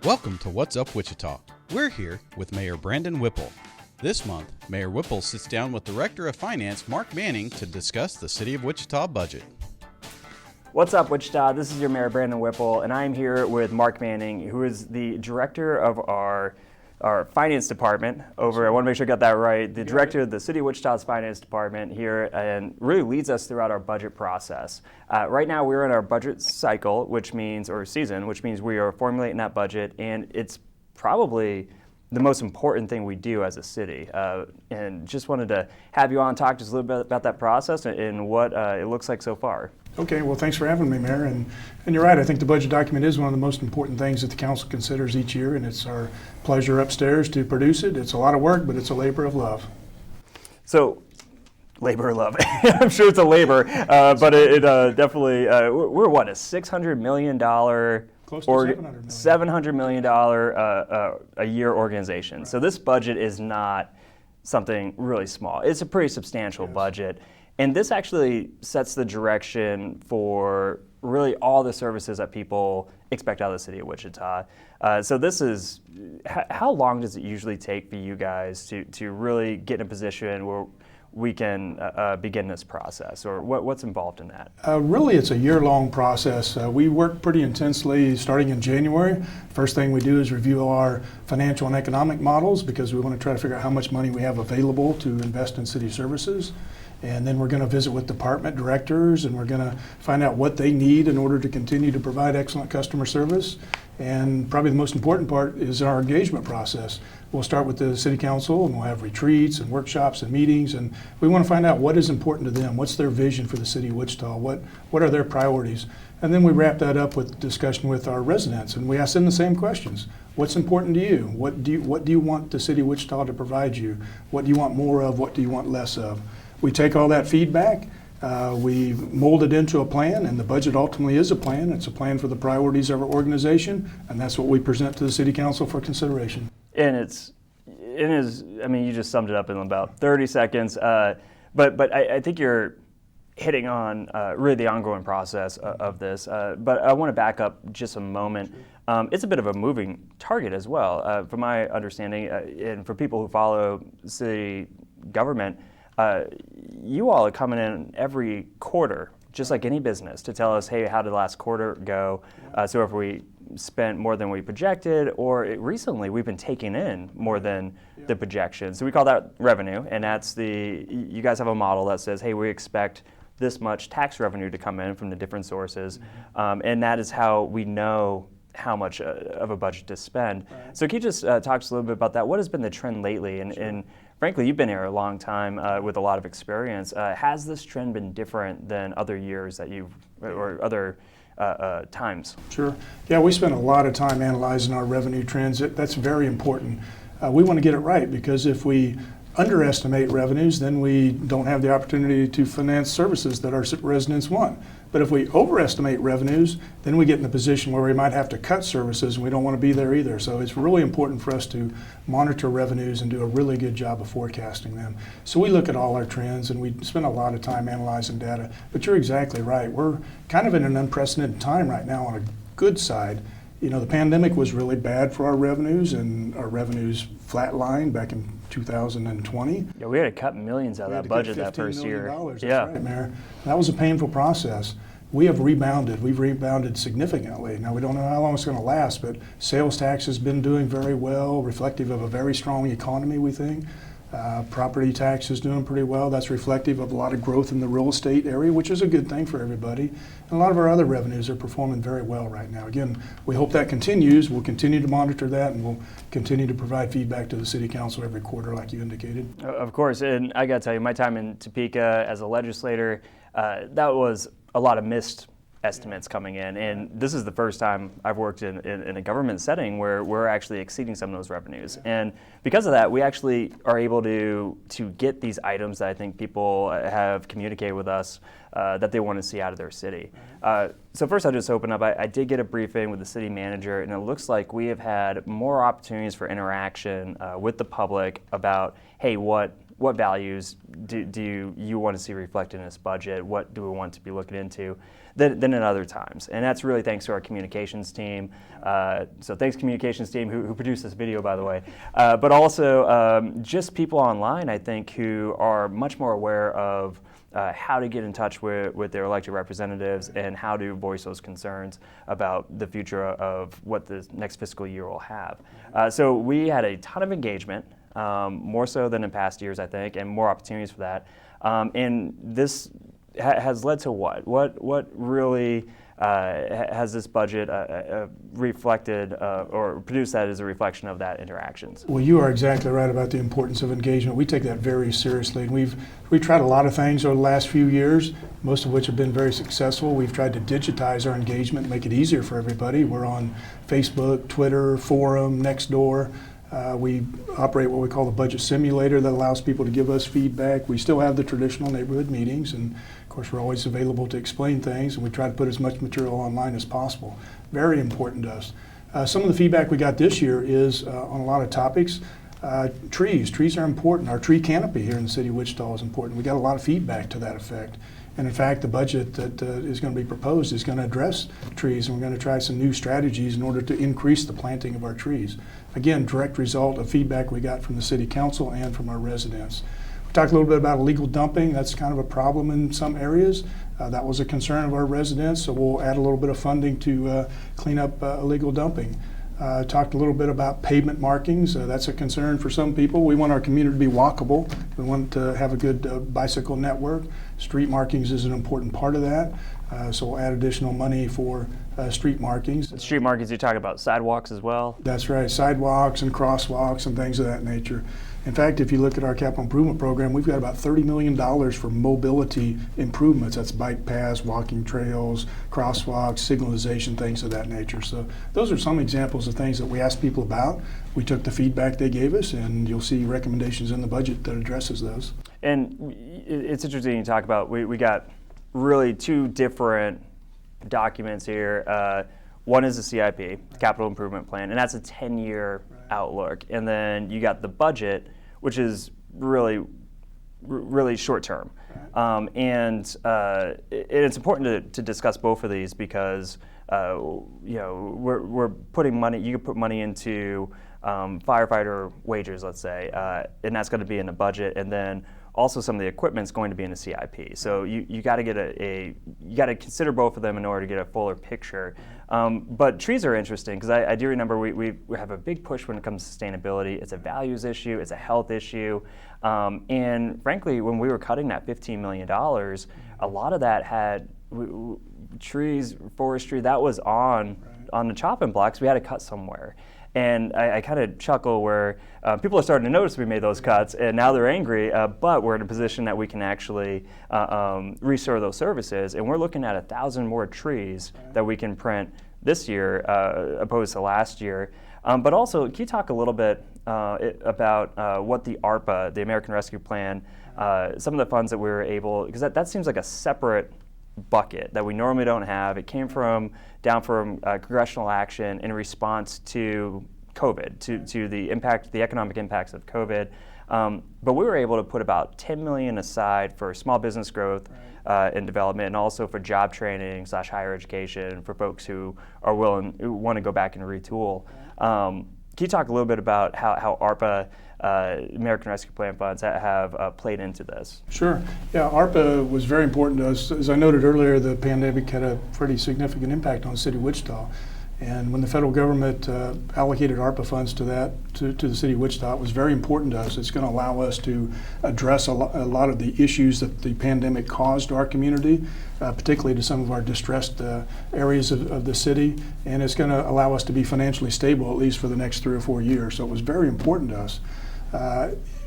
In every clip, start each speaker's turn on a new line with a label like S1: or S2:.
S1: Welcome to What's Up Wichita. We're here with Mayor Brandon Whipple. This month, Mayor Whipple sits down with Director of Finance Mark Manning to discuss the City of Wichita budget.
S2: What's up, Wichita? This is your Mayor Brandon Whipple, and I'm here with Mark Manning, who is the director of our finance department over, I want to make sure I got that right, the director of the City of Wichita's finance department here, and really leads us throughout our budget process. Right now we're in our budget cycle, which means we are formulating that budget, and it's probably the most important thing we do as a city. And just wanted to have you on, talk just a little bit about that process and what it looks like so far.
S3: Okay, well, thanks for having me, Mayor. And you're right, I think the budget document is one of the most important things that the council considers each year, and it's our pleasure upstairs to produce it. It's a lot of work, but it's a labor of love.
S2: So, labor of love. I'm sure it's a labor, but it definitely, we're what, a $600 million,
S3: Close to
S2: $700 million a year organization. Right. So this budget is not something really small. It's a pretty substantial budget. And this actually sets the direction for really all the services that people expect out of the City of Wichita. So this is, how long does it usually take for you guys to really get in a position where we can begin this process, or what's involved in that?
S3: Really, it's a year-long process. We work pretty intensely starting in January. First thing we do is review our financial and economic models because we want to try to figure out how much money we have available to invest in city services. And then we're going to visit with department directors, and we're going to find out what they need in order to continue to provide excellent customer service. And probably the most important part is our engagement process. We'll start with the city council, and we'll have retreats and workshops and meetings, and we want to find out what is important to them, what's their vision for the City of Wichita, what are their priorities. And then we wrap that up with discussion with our residents, and we ask them the same questions. What's important to you? What do you want the City of Wichita to provide you? What do you want more of? What do you want less of? We take all that feedback, we mold it into a plan, and the budget ultimately is a plan. It's a plan for the priorities of our organization, and that's what we present to the City Council for consideration.
S2: And it is, I mean, you just summed it up in about 30 seconds, but I think you're hitting on really the ongoing process of this. But I want to back up just a moment. It's a bit of a moving target as well. From my understanding, and for people who follow city government, you all are coming in every quarter, just like any business, to tell us, hey, how did the last quarter go? So if we spent more than we projected, or recently we've been taking in more than the projection. So we call that revenue, and that's you guys have a model that says, hey, we expect this much tax revenue to come in from the different sources, and that is how we know how much of a budget to spend. Right. So can you just talk to us a little bit about that? What has been the trend lately? And frankly, you've been here a long time with a lot of experience. Has this trend been different than other years that or other times?
S3: Sure. Yeah, we spend a lot of time analyzing our revenue trends. That's very important. We want to get it right, because if we underestimate revenues, then we don't have the opportunity to finance services that our residents want. But if we overestimate revenues, then we get in a position where we might have to cut services, and we don't want to be there either. So it's really important for us to monitor revenues and do a really good job of forecasting them. So we look at all our trends, and we spend a lot of time analyzing data. But you're exactly right. We're kind of in an unprecedented time right now on a good side. You know, the pandemic was really bad for our revenues, and our revenues flatlined back in 2020.
S2: Yeah, we had to cut millions out of that budget that first year.
S3: That's right, Mayor. That was a painful process. We have rebounded. We've rebounded significantly. Now, we don't know how long it's going to last, but sales tax has been doing very well, reflective of a very strong economy, we think. Property tax is doing pretty well. That's reflective of a lot of growth in the real estate area, which is a good thing for everybody. And a lot of our other revenues are performing very well right now. Again, we hope that continues. We'll continue to monitor that, and we'll continue to provide feedback to the City Council every quarter, like you indicated.
S2: Of course, and I got to tell you, my time in Topeka as a legislator, that was a lot of missed estimates coming in, and this is the first time I've worked in a government setting where we're actually exceeding some of those revenues. And because of that, we actually are able to get these items that I think people have communicated with us that they want to see out of their city. So first I'll just open up, I did get a briefing with the city manager, and it looks like we have had more opportunities for interaction with the public about, hey, what what values do you want to see reflected in this budget? What do we want to be looking into than in other times? And that's really thanks to our communications team. So thanks communications team who produced this video, by the way. But also just people online, I think, who are much more aware of how to get in touch with their elected representatives and how to voice those concerns about the future of what the next fiscal year will have. So we had a ton of engagement, more so than in past years, I think, and more opportunities for that. And this has led to what? What really has this budget reflected or produced that as a reflection of that interactions?
S3: Well, you are exactly right about the importance of engagement. We take that very seriously, and we've tried a lot of things over the last few years, most of which have been very successful. We've tried to digitize our engagement, make it easier for everybody. We're on Facebook, Twitter, Forum, Nextdoor. We operate what we call the budget simulator that allows people to give us feedback. We still have the traditional neighborhood meetings, and of course we're always available to explain things, and we try to put as much material online as possible. Very important to us. Some of the feedback we got this year is on a lot of topics. Trees. Trees are important. Our tree canopy here in the city of Wichita is important. We got a lot of feedback to that effect. And in fact, the budget that is going to be proposed is going to address trees, and we're going to try some new strategies in order to increase the planting of our trees. Again, direct result of feedback we got from the city council and from our residents. We talked a little bit about illegal dumping. That's kind of a problem in some areas. That was a concern of our residents, so we'll add a little bit of funding to clean up illegal dumping. Talked a little bit about pavement markings. That's a concern for some people. We want our community to be walkable. We want to have a good bicycle network. Street markings is an important part of that. So we'll add additional money for street markings.
S2: Street markings, you talk about sidewalks as well?
S3: That's right, sidewalks and crosswalks and things of that nature. In fact, if you look at our capital improvement program, we've got about $30 million for mobility improvements. That's bike paths, walking trails, crosswalks, signalization, things of that nature. So those are some examples of things that we asked people about. We took the feedback they gave us, and you'll see recommendations in the budget that addresses those.
S2: And it's interesting you talk about, we got really two different documents here. One is the CIP, the Capital Improvement Plan, and that's a 10-year outlook. And then you got the budget, which is really short term. And it's important to discuss both of these because we're putting money. You can put money into firefighter wages, let's say, and that's going to be in the budget. And then also some of the equipment is going to be in the CIP. So you got to get you got to consider both of them in order to get a fuller picture. But trees are interesting because I do remember we have a big push when it comes to sustainability. It's a values issue, it's a health issue, and frankly, when we were cutting that $15 million, a lot of that had trees, forestry, that was on the chopping blocks. We had to cut somewhere. And I kind of chuckle where people are starting to notice we made those cuts, and now they're angry, but we're in a position that we can actually restore those services, and we're looking at 1,000 more trees that we can print this year opposed to last year. But also, can you talk a little bit about what the ARPA, the American Rescue Plan, some of the funds that we were able, because that seems like a separate bucket that we normally don't have. It came down from congressional action in response to COVID, to the economic impacts of COVID. But we were able to put about $10 million aside for small business growth and development, and also for job training / higher education for folks who want to go back and retool. Can you talk a little bit about how ARPA, American Rescue Plan funds, have played into this?
S3: Sure. Yeah, ARPA was very important to us. As I noted earlier, the pandemic had a pretty significant impact on the city of Wichita. And when the federal government allocated ARPA funds to the city of Wichita, it was very important to us. It's going to allow us to address a lot of the issues that the pandemic caused to our community, particularly to some of our distressed areas of the city. And it's going to allow us to be financially stable, at least for the next 3 or 4 years. So it was very important to us.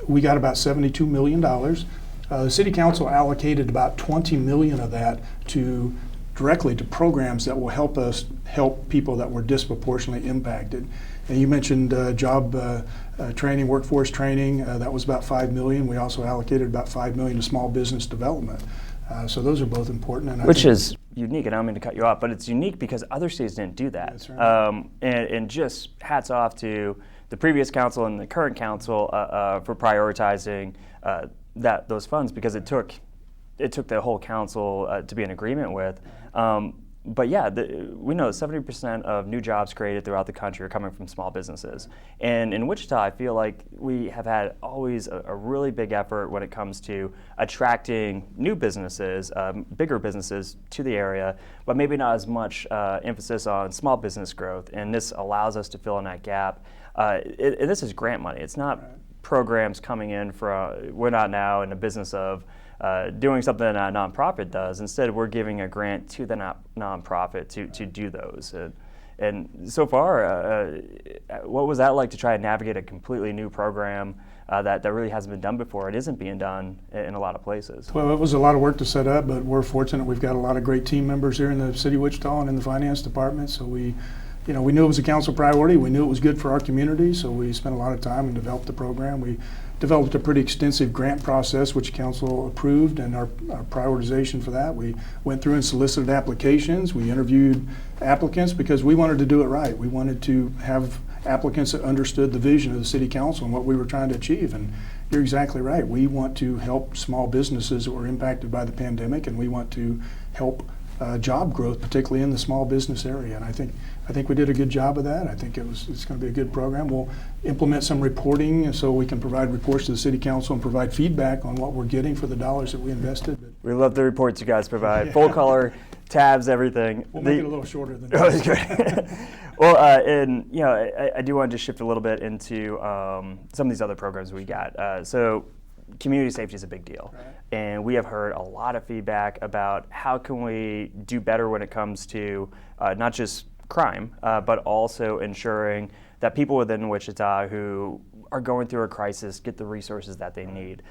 S3: We got about $72 million. The city council allocated about $20 million of that directly to programs that will help people that were disproportionately impacted. And you mentioned job training, workforce training. That was about $5 million. We also allocated about $5 million to small business development. So those are both important. And
S2: which is unique, and I don't mean to cut you off, but it's unique because other cities didn't do that.
S3: That's right.
S2: And just hats off to the previous council and the current council for prioritizing those funds, because it took the whole council to be in agreement with. But yeah, we know 70% of new jobs created throughout the country are coming from small businesses. And in Wichita, I feel like we have had always a really big effort when it comes to attracting new businesses, bigger businesses to the area, but maybe not as much emphasis on small business growth. And this allows us to fill in that gap. This is grant money. It's not programs coming in from, we're not now in the business of doing something that a nonprofit does. Instead, we're giving a grant to the nonprofit to do those. And so far, what was that like to try and navigate a completely new program that really hasn't been done before? It isn't being done in a lot of places.
S3: Well, it was a lot of work to set up, but we're fortunate we've got a lot of great team members here in the city of Wichita and in the finance department. So we knew it was a council priority. We knew it was good for our community, so we spent a lot of time and developed the program. We developed a pretty extensive grant process, which council approved, and our prioritization for that. We went through and solicited applications. We interviewed applicants because we wanted to do it right. We wanted to have applicants that understood the vision of the city council and what we were trying to achieve. And you're exactly right. We want to help small businesses that were impacted by the pandemic, and we want to help job growth, particularly in the small business area. And I think we did a good job of that. I think it's going to be a good program. We'll implement some reporting so we can provide reports to the city council and provide feedback on what we're getting for the dollars that we invested.
S2: We love the reports you guys provide. Full color, tabs, everything.
S3: We'll make it a little shorter than
S2: that.
S3: That's
S2: great. Well, and I do want to just shift a little bit into some of these other programs we got. So community safety is a big deal.
S3: Right.
S2: And we have heard a lot of feedback about how can we do better when it comes to not just crime, but also ensuring that people within Wichita who are going through a crisis get the resources that they need.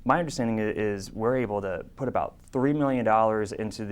S2: My understanding is we're able to put about $3 million into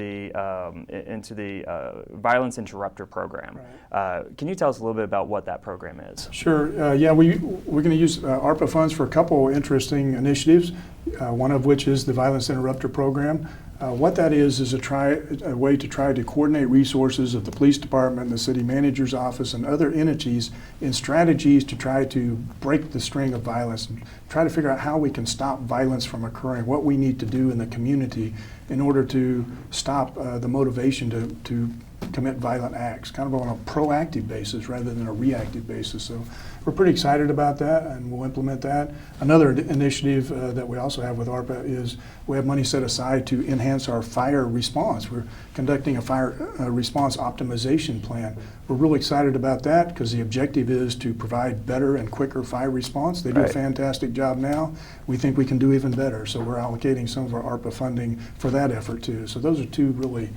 S2: the violence interrupter program. Right. Can you tell us a little bit about what that program is?
S3: Sure. We're going to use ARPA funds for a couple interesting initiatives. One of which is the violence interrupter program. What that is a way to try to coordinate resources of the police department, the city manager's office, and other entities in strategies to try to break the string of violence and try to figure out how we can stop violence from occurring, what we need to do in the community in order to stop the motivation to commit violent acts, kind of on a proactive basis rather than a reactive basis. So we're pretty excited about that, and we'll implement that. Another initiative that we also have with ARPA is we have money set aside to enhance our fire response. We're conducting a fire response optimization plan. We're really excited about that because the objective is to provide better and quicker fire response. They do a fantastic job now. We think we can do even better, so we're allocating some of our ARPA funding for that effort too. So those are two really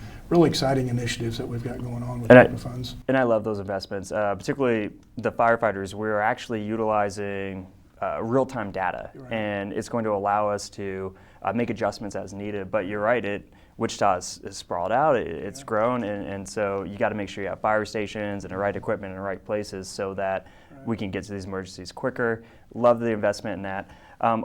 S3: exciting initiatives that we've got going on with ARPA funds.
S2: And I love those investments, particularly the firefighters. We're actually utilizing real-time data, and it's going to allow us to make adjustments as needed. But you're right, Wichita is sprawled out, it's grown, and so you got to make sure you have fire stations and the right equipment in the right places so that we can get to these emergencies quicker. Love the investment in that.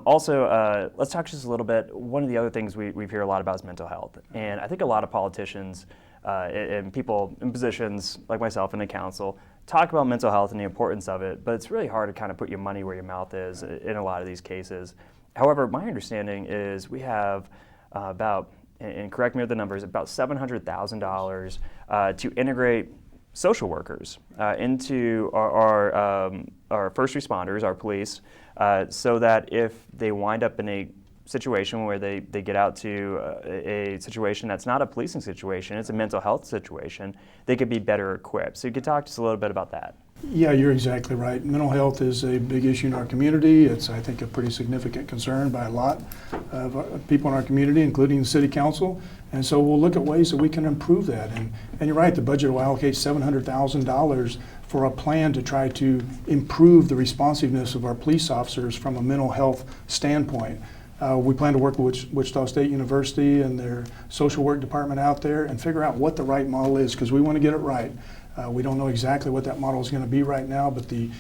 S2: Also, let's talk just a little bit. One of the other things we hear a lot about is mental health. And I think a lot of politicians and people in positions like myself in the council talk about mental health and the importance of it, but it's really hard to kind of put your money where your mouth is in a lot of these cases. However, my understanding is we have about, and correct me with the numbers, about $700,000 to integrate social workers into our first responders, our police, so that if they wind up in a situation where they get out to a situation that's not a policing situation, it's a mental health situation, they could be better equipped. So you could talk to us a little bit about that.
S3: Yeah, you're exactly right. Mental health is a big issue in our community. It's, I think, a pretty significant concern by a lot of people in our community, including the city council. And so we'll look at ways that we can improve that. And you're right, the budget will allocate $700,000 for a plan to try to improve the responsiveness of our police officers from a mental health standpoint. We plan to work with Wichita State University and their social work department out there and figure out what the right model is, because we want to get it right. We don't know exactly what that model is going to be right now, but the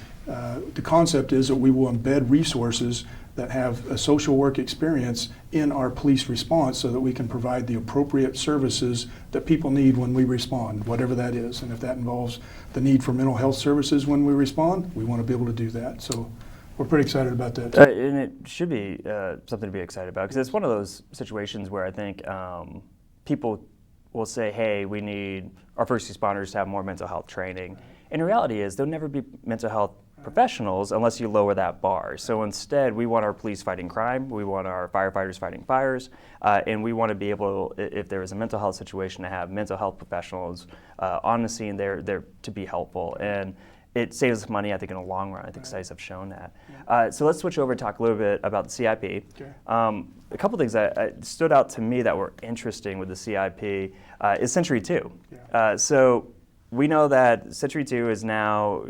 S3: concept is that we will embed resources that have a social work experience in our police response so that we can provide the appropriate services that people need when we respond, whatever that is. And if that involves the need for mental health services when we respond, we want to be able to do that. So we're pretty excited about that.
S2: And it should be something to be excited about, because it's one of those situations where I think people will say, hey, we need our first responders to have more mental health training. And the reality is there'll never be mental health professionals unless you lower that bar. So instead, we want our police fighting crime, we want our firefighters fighting fires, and we want to be able, if there is a mental health situation, to have mental health professionals on the scene there to be helpful. And it saves us money, I think, in the long run. I think studies have shown that. So let's switch over and talk a little bit about the CIP.
S3: Okay.
S2: A couple things that stood out to me that were interesting with the CIP is Century 2. Yeah. So we know that Century 2 is now,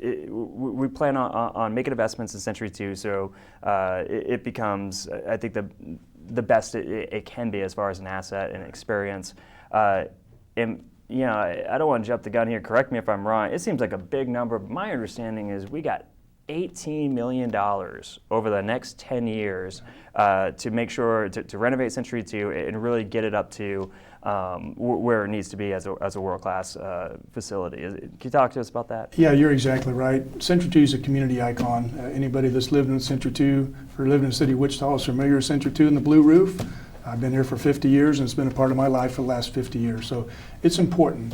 S2: we plan on making investments in Century 2, so it becomes, I think, the best it can be as far as an asset and experience. And you know, I don't want to jump the gun here, correct me if I'm wrong, it seems like a big number, but my understanding is we got $18 million over the next 10 years to make sure to renovate Century 2 and really get it up to where it needs to be as a world-class facility. Can you talk to us about that?
S3: Yeah, you're exactly right. Century 2 is a community icon. Anybody that's lived in Century 2 or lived in the city of Wichita is familiar with Century 2 and the blue roof. I've been here for 50 years, and it's been a part of my life for the last 50 years. So it's important.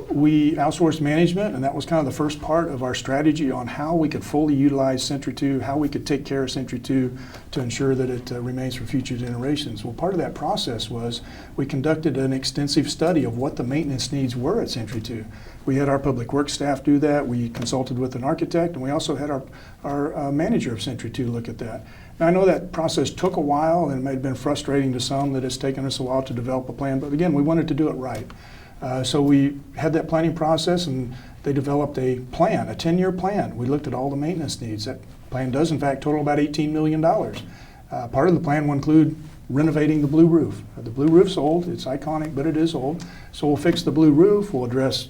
S3: We outsourced management, and that was kind of the first part of our strategy on how we could fully utilize Century 2, how we could take care of Century 2 to ensure that it remains for future generations. Well, part of that process was we conducted an extensive study of what the maintenance needs were at Century 2. We had our public works staff do that. We consulted with an architect, and we also had our manager of Century 2 look at that. Now, I know that process took a while, and it may have been frustrating to some that it's taken us a while to develop a plan, but again, we wanted to do it right. So we had that planning process, and they developed a plan, a 10-year plan. We looked at all the maintenance needs. That plan does, in fact, total about $18 million. Part of the plan will include renovating the blue roof. The blue roof's old, it's iconic, but it is old. So we'll fix the blue roof, we'll address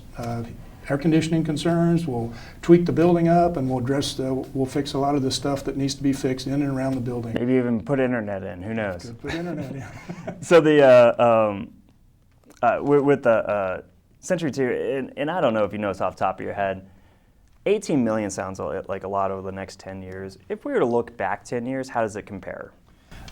S3: air conditioning concerns, we'll tweak the building up, and we'll fix a lot of the stuff that needs to be fixed in and around the building.
S2: Maybe even put internet in, who knows?
S3: Could put internet in.
S2: So with the Century 2, and I don't know if you know this off the top of your head, 18 million sounds like a lot over the next 10 years. If we were to look back 10 years, how does it compare?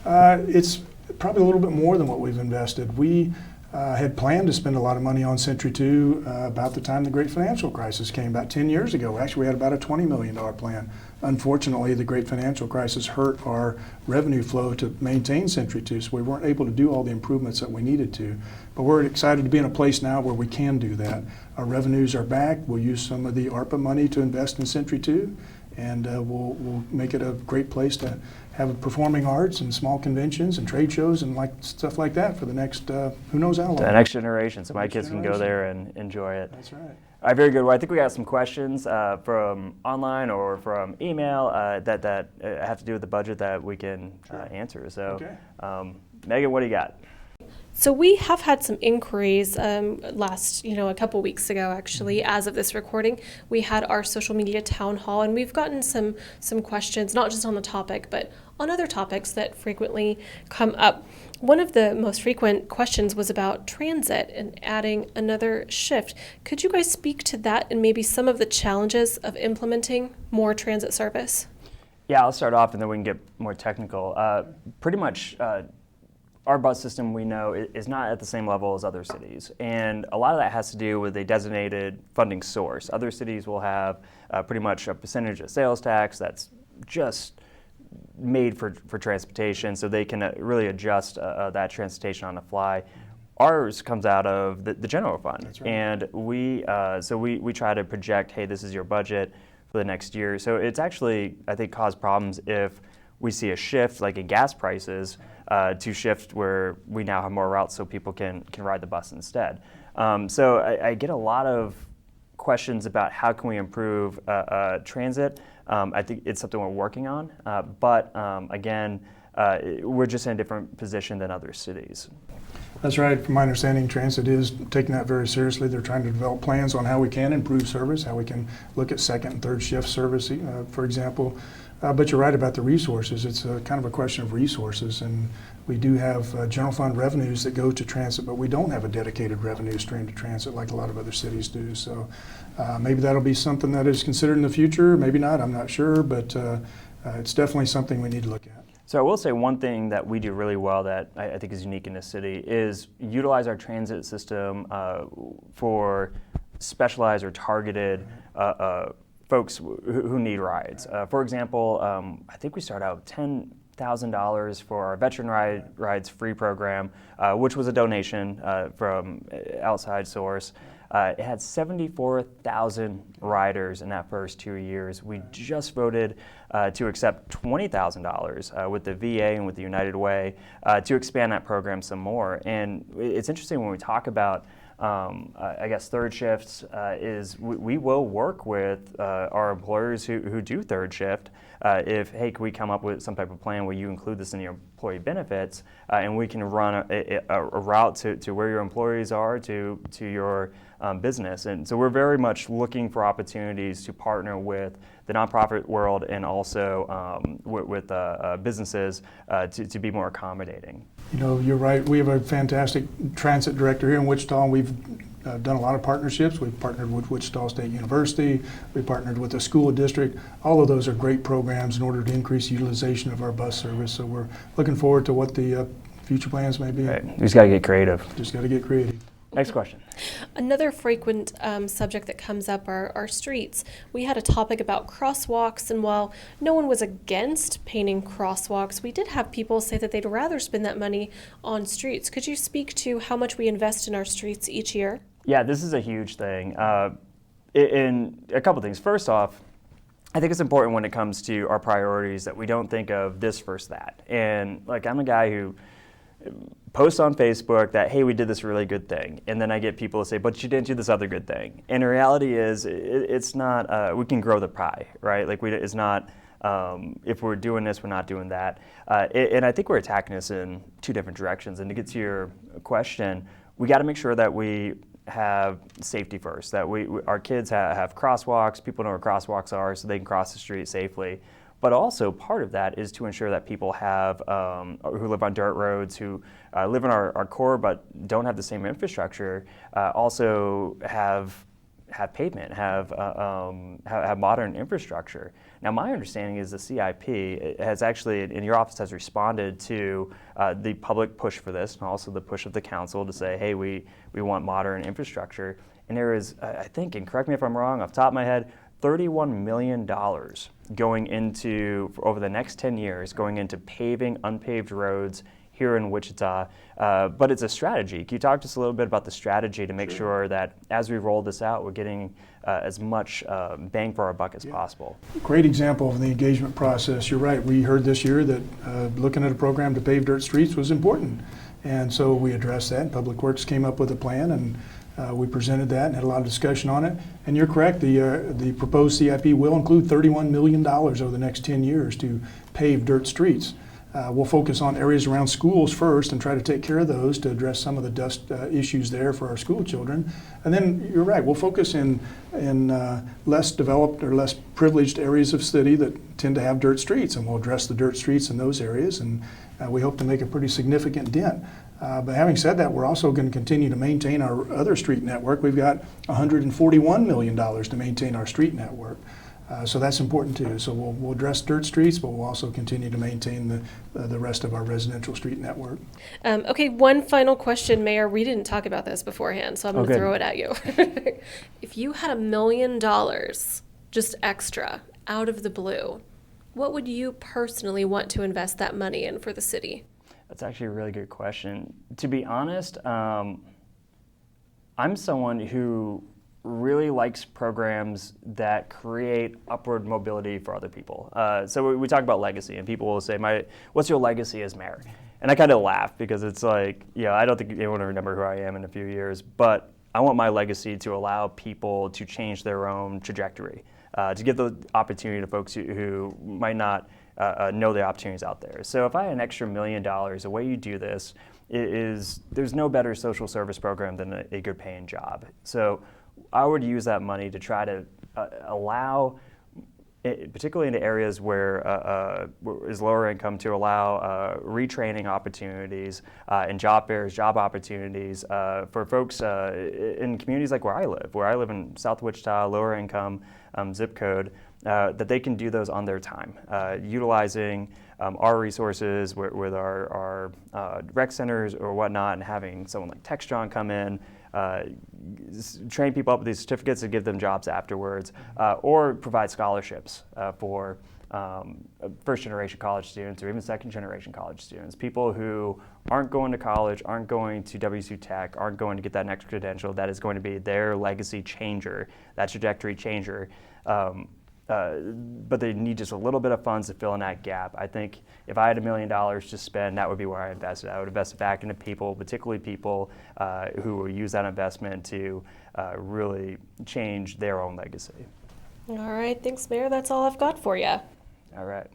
S3: It's probably a little bit more than what we've invested. We had planned to spend a lot of money on Century 2 about the time the great financial crisis came, about 10 years ago. Actually, we had about a $20 million plan. Unfortunately, the great financial crisis hurt our revenue flow to maintain Century 2, so we weren't able to do all the improvements that we needed to. But we're excited to be in a place now where we can do that. Our revenues are back. We'll use some of the ARPA money to invest in Century 2, and we'll make it a great place to have performing arts and small conventions and trade shows and stuff like that for the next who knows how long.
S2: The next generation, so my kids can go there and enjoy it.
S3: That's right.
S2: All right, very good. Well, I think we got some questions from online or from email that have to do with the budget that we can answer. So,
S3: Okay.
S2: Megan, what do you got?
S4: So we have had some inquiries a couple weeks ago, actually, as of this recording. We had our social media town hall, and we've gotten some questions, not just on the topic, but on other topics that frequently come up. One of the most frequent questions was about transit and adding another shift. Could you guys speak to that and maybe some of the challenges of implementing more transit service?
S2: Yeah, I'll start off and then we can get more technical. Pretty much our bus system, we know, is not at the same level as other cities. And a lot of that has to do with a designated funding source. Other cities will have pretty much a percentage of sales tax that's just made for transportation, so they can really adjust that transportation on the fly. Ours comes out of the general fund.
S3: That's right.
S2: And we try to project, hey, this is your budget for the next year. So it's actually, I think, caused problems if we see a shift, like in gas prices, to shift where we now have more routes so people can ride the bus instead. So I get a lot of questions about how can we improve transit. I think it's something we're working on, but again, we're just in a different position than other cities.
S3: That's right. From my understanding, transit is taking that very seriously. They're trying to develop plans on how we can improve service, how we can look at second and third shift service, for example. But you're right about the resources. It's kind of a question of resources, and we do have general fund revenues that go to transit, but we don't have a dedicated revenue stream to transit like a lot of other cities do. So maybe that'll be something that is considered in the future, maybe not, I'm not sure, but it's definitely something we need to look at.
S2: So I will say one thing that we do really well that I think is unique in this city is utilize our transit system for specialized or targeted folks who need rides. For example, I think we started out with $10,000 for our Veteran Rides Free program, which was a donation from outside source. It had 74,000 riders in that first 2 years. We just voted to accept $20,000 with the VA and with the United Way to expand that program some more. And it's interesting when we talk about I guess third shifts is we will work with our employers who do third shift. If, hey, can we come up with some type of plan where you include this in your employee benefits and we can run a route to where your employees are to your business. And so we're very much looking for opportunities to partner with the nonprofit world and also with businesses to be more accommodating.
S3: You know, you're right. We have a fantastic transit director here in Wichita, and we've done a lot of partnerships. We've partnered with Wichita State University. We partnered with the school district. All of those are great programs in order to increase utilization of our bus service. So we're looking forward to what the future plans may be.
S2: Right. We just got to get creative.
S3: Just got to get creative.
S2: Next question.
S4: Another frequent subject that comes up are our streets. We had a topic about crosswalks, and while no one was against painting crosswalks, we did have people say that they'd rather spend that money on streets. Could you speak to how much we invest in our streets each year?
S2: Yeah, this is a huge thing. In a couple things. First off, I think it's important when it comes to our priorities that we don't think of this versus that. And like, I'm a guy who post on Facebook that, hey, we did this really good thing. And then I get people to say, but you didn't do this other good thing. And the reality is, it's not, we can grow the pie, right? Like, it's not, if we're doing this, we're not doing that. And I think we're attacking this in two different directions. And to get to your question, we got to make sure that we have safety first, that our kids have crosswalks, people know where crosswalks are so they can cross the street safely. But also part of that is to ensure that people have, who live on dirt roads, who live in our core but don't have the same infrastructure, also have pavement, have modern infrastructure. Now, my understanding is the CIP has actually, and your office has responded to the public push for this, and also the push of the council to say, hey, we want modern infrastructure. And there is, I think, and correct me if I'm wrong, off the top of my head, $31 million going into, over the next 10 years, going into paving unpaved roads here in Wichita. But it's a strategy. Can you talk to us a little bit about the strategy to make sure that as we roll this out, we're getting as much bang for our buck as possible?
S3: Great example of the engagement process. You're right. We heard this year that looking at a program to pave dirt streets was important. And so we addressed that. Public Works came up with a plan, and we presented that and had a lot of discussion on it. And you're correct, the proposed CIP will include $31 million over the next 10 years to pave dirt streets. We'll focus on areas around schools first and try to take care of those to address some of the dust issues there for our school children. And then you're right, we'll focus in less developed or less privileged areas of city that tend to have dirt streets, and we'll address the dirt streets in those areas, and we hope to make a pretty significant dent. But having said that, we're also going to continue to maintain our other street network. We've got $141 million to maintain our street network. So that's important too. So we'll address dirt streets, but we'll also continue to maintain the rest of our residential street network.
S4: Okay, one final question, Mayor. We didn't talk about this beforehand, so I'm going to throw it at you. If you had $1 million just extra out of the blue, what would you personally want to invest that money in for the city?
S2: That's actually a really good question. To be honest, I'm someone who really likes programs that create upward mobility for other people. So we talk about legacy, and people will say, what's your legacy as mayor? And I kind of laugh because it's like, I don't think anyone will remember who I am in a few years, but I want my legacy to allow people to change their own trajectory, to give the opportunity to folks who might not know the opportunities out there. So if I had an extra $1 million, the way you do this is there's no better social service program than a good paying job. So I would use that money to try to allow particularly into areas where is lower income, to allow retraining opportunities and job fairs, job opportunities for folks in communities like where I live in South Wichita, lower income zip code, that they can do those on their time, utilizing our resources with our rec centers or whatnot, and having someone like Textron come in, train people up with these certificates and give them jobs afterwards, or provide scholarships for first-generation college students or even second-generation college students, people who aren't going to college, aren't going to WSU Tech, aren't going to get that next credential that is going to be their legacy changer, that trajectory changer. But they need just a little bit of funds to fill in that gap. I think if I had $1 million to spend, that would be where I invested. I would invest it back into people, particularly people who will use that investment to really change their own legacy.
S4: All right, thanks, Mayor. That's all I've got for you.
S2: All right.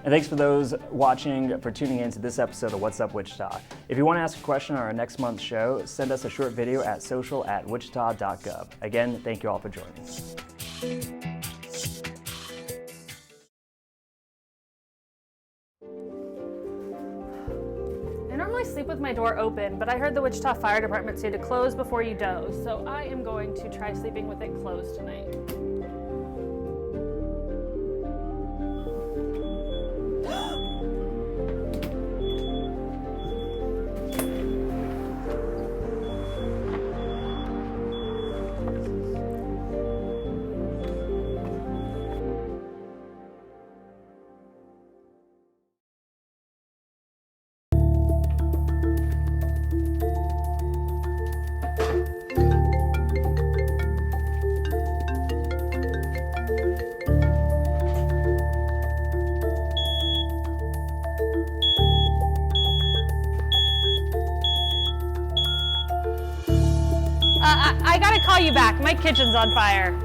S2: And thanks for those watching for tuning in to this episode of What's Up Wichita. If you want to ask a question on our next month's show, send us a short video at social@wichita.gov. Again, thank you all for joining.
S5: I normally sleep with my door open, but I heard the Wichita Fire Department say to close before you doze, so I am going to try sleeping with it closed tonight. I gotta call you back. My kitchen's on fire.